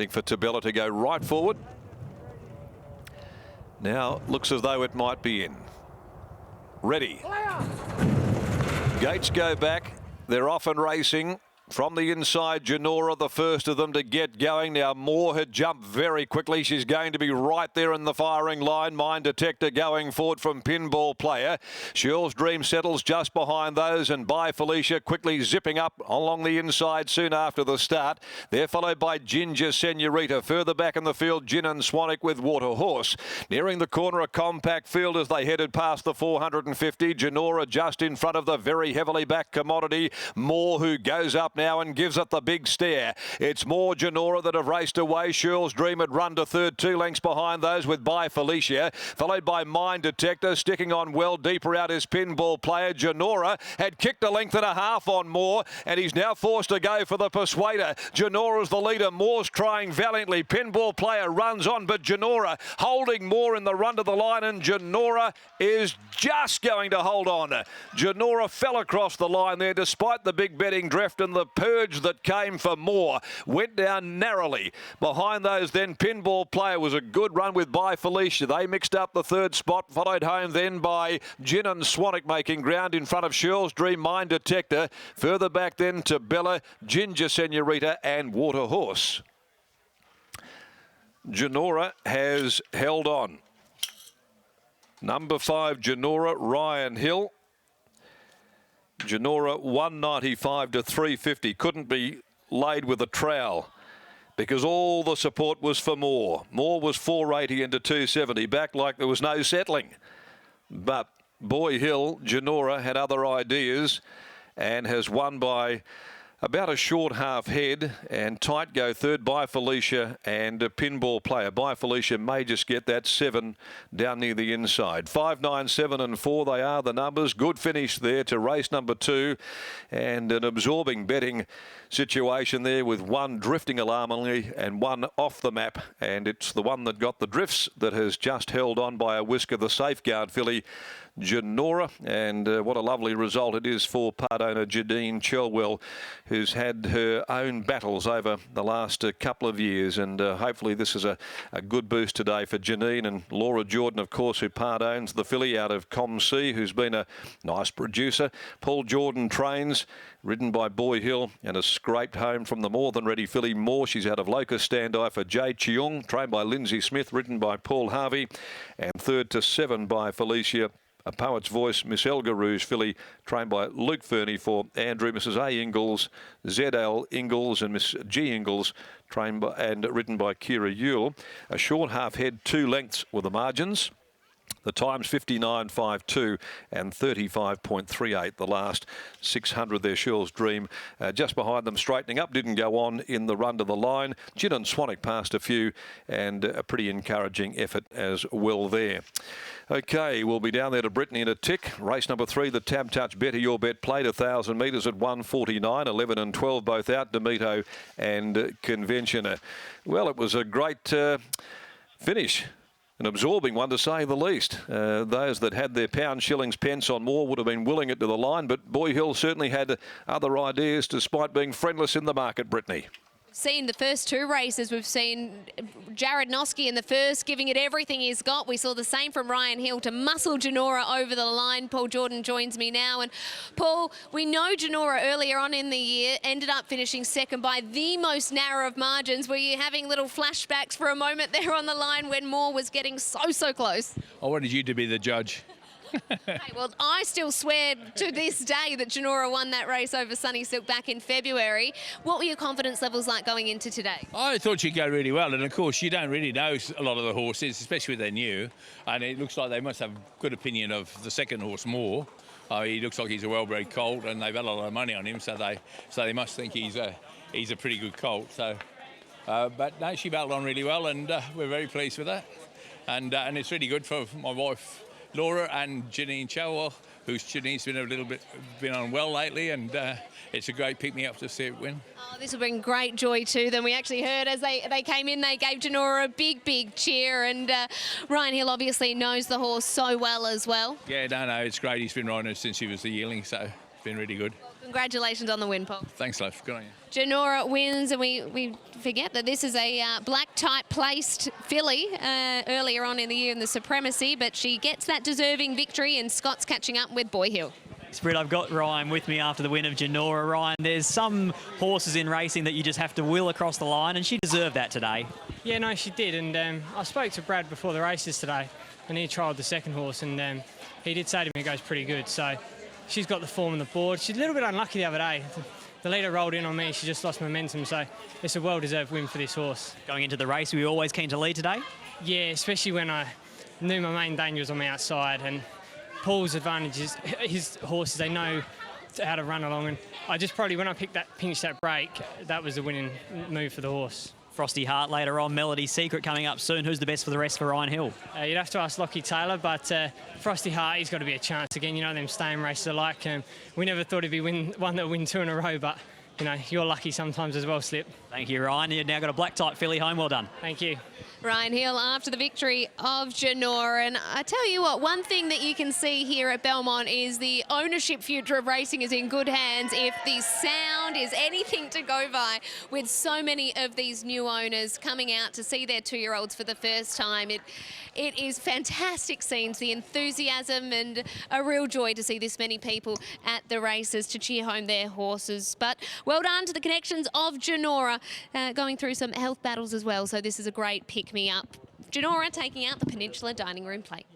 For Tabella to go right forward. Now looks as though it might be in. Ready. Gates go back. They're off and racing. From the inside, Janora, the first of them to get going. Now, Moore had jumped very quickly. She's going to be right there in the firing line. Mine Detector going forward from Pinball Player. Shirl's Dream settles just behind those, and By Felicia quickly zipping up along the inside soon after the start. They're followed by Ginger Senorita. Further back in the field, Gin and Swanwick with Water Horse. Nearing the corner, a compact field as they headed past the 450. Janora just in front of the very heavily backed Commodity. Moore, who goes up now and gives it the big stare. It's more Janora that have raced away. Shirl's Dream had run to third, 2 lengths behind those with By Felicia, followed by Mine Detector. Sticking on well deeper out is Pinball Player. Janora had kicked a length and a half on Moore, and he's now forced to go for the Persuader. Janora's the leader. Moore's trying valiantly. Pinball Player runs on, but Janora holding Moore in the run to the line, and Janora is just going to hold on. Janora fell across the line there despite the big betting drift, and the purge that came for Moore went down narrowly. Behind those then, Pinball Player was a good run with By Felicia. They mixed up the third spot, followed home then by Gin and Swanwick making ground in front of Shirl's Dream, Mine Detector. Further back then to Bella, Ginger Senorita and Water Horse. Janora has held on. Number 5, Janora, Ryan Hill. Janora 195 to 350. Couldn't be laid with a trowel because all the support was for Moore. Moore was 480 into 270, back like there was no settling. But Boy Hill, Janora had other ideas and has won by about a short half head, and tight go third By Felicia and a Pinball Player. By Felicia may just get that 7 down near the inside. 5, 9, 7 and 4, they are the numbers. Good finish there to race number 2, and an absorbing betting situation there with one drifting alarmingly and one off the map, and it's the one that got the drifts that has just held on by a whisker, the Safeguard filly Janora. And what a lovely result it is for part owner Jadine Chelwell, who's had her own battles over the last couple of years, and hopefully this is a good boost today for Janine. And Laura Jordan, of course, who part owns the filly out of ComC, who's been a nice producer. Paul Jordan trains, ridden by Boy Hill, and has scraped home from the more than ready filly Moore. She's out of Locust Standby for Jay Cheung, trained by Lindsay Smith, ridden by Paul Harvey, and third to 7 by Felicia, a Poet's Voice, Miss Elga Rouge filly, trained by Luke Fernie for Andrew, Mrs. A. Ingalls, Z.L. Ingalls and Miss G. Ingalls, trained by and ridden by Kira Yule. A short half head, 2 lengths were the margins. The times 59.52 and 35.38. The last 600 there, Shirl's Dream. Just behind them, straightening up, didn't go on in the run to the line. Gin and Swanwick passed a few, and a pretty encouraging effort as well there. Okay, we'll be down there to Brittany in a tick. Race number 3, the Tab Touch Better Your Bet played 1,000 metres at 1:49. 11 and 12 both out, Demito and Conventioner. Well, it was a great finish. An absorbing one, to say the least. Those that had their pounds, shillings, pence on Moore would have been willing it to the line, but Boy Hill certainly had other ideas despite being friendless in the market, Brittany. Seen the first 2 races. We've seen Jared Noski in the first giving it everything he's got. We saw the same from Ryan Hill to muscle Janora over the line. Paul Jordan joins me now. And Paul, we know Janora earlier on in the year ended up finishing second by the most narrow of margins. Were you having little flashbacks for a moment there on the line when Moore was getting so close? I wanted you to be the judge. Hey, well, I still swear to this day that Janora won that race over Sunny Silk back in February. What were your confidence levels like going into today? I thought she'd go really well, and of course you don't really know a lot of the horses, especially when they're new, and it looks like they must have good opinion of the second horse Moore. He looks like he's a well-bred colt, and they've had a lot of money on him, so they must think he's a pretty good colt. So, but no, she battled on really well, and we're very pleased with that, and it's really good for my wife Laura and Janine Chelwell, whose Janine's been unwell lately, and it's a great pick-me-up to see it win. Oh, this will bring great joy to them. We actually heard as they came in, they gave Janora a big cheer, and Ryan Hill obviously knows the horse so well as well. Yeah, no, it's great. He's been riding her since he was a yearling, so it's been really good. Congratulations on the win, Paul. Thanks, love. Good on you. Janora wins, and we forget that this is a black type placed filly earlier on in the year in the Supremacy, but she gets that deserving victory, and Scott's catching up with Boy Hill. Britt, I've got Ryan with me after the win of Janora. Ryan, there's some horses in racing that you just have to will across the line, and she deserved that today. Yeah, no, she did, and I spoke to Brad before the races today, and he trialled the second horse, and he did say to me it goes pretty good, so she's got the form on the board. She's a little bit unlucky the other day. The leader rolled in on me, she just lost momentum, so it's a well-deserved win for this horse. Going into the race, were you always keen to lead today? Yeah, especially when I knew my main danger was on the outside, and Paul's advantage is his horses, they know how to run along, and I just probably, when I pinched that break, that was the winning move for the horse. Frosty Heart later on, Melody Secret coming up soon. Who's the best for the rest for Ryan Hill? You'd have to ask Lockie Taylor, but Frosty Heart, he's got to be a chance again. You know them staying races are like. We never thought he'd be one that would win 2 in a row, but you know, you're lucky sometimes as well, Slip. Thank you, Ryan. You've now got a black type filly home. Well done. Thank you. Ryan Hill after the victory of Janora. And I tell you what, one thing that you can see here at Belmont is the ownership future of racing is in good hands if the sound is anything to go by, with so many of these new owners coming out to see their 2-year-olds for the first time. It is fantastic scenes, the enthusiasm, and a real joy to see this many people at the races to cheer home their horses. But well done to the connections of Janora, going through some health battles as well. So this is a great pick-me-up. Janora taking out the Peninsula Dining Room plate.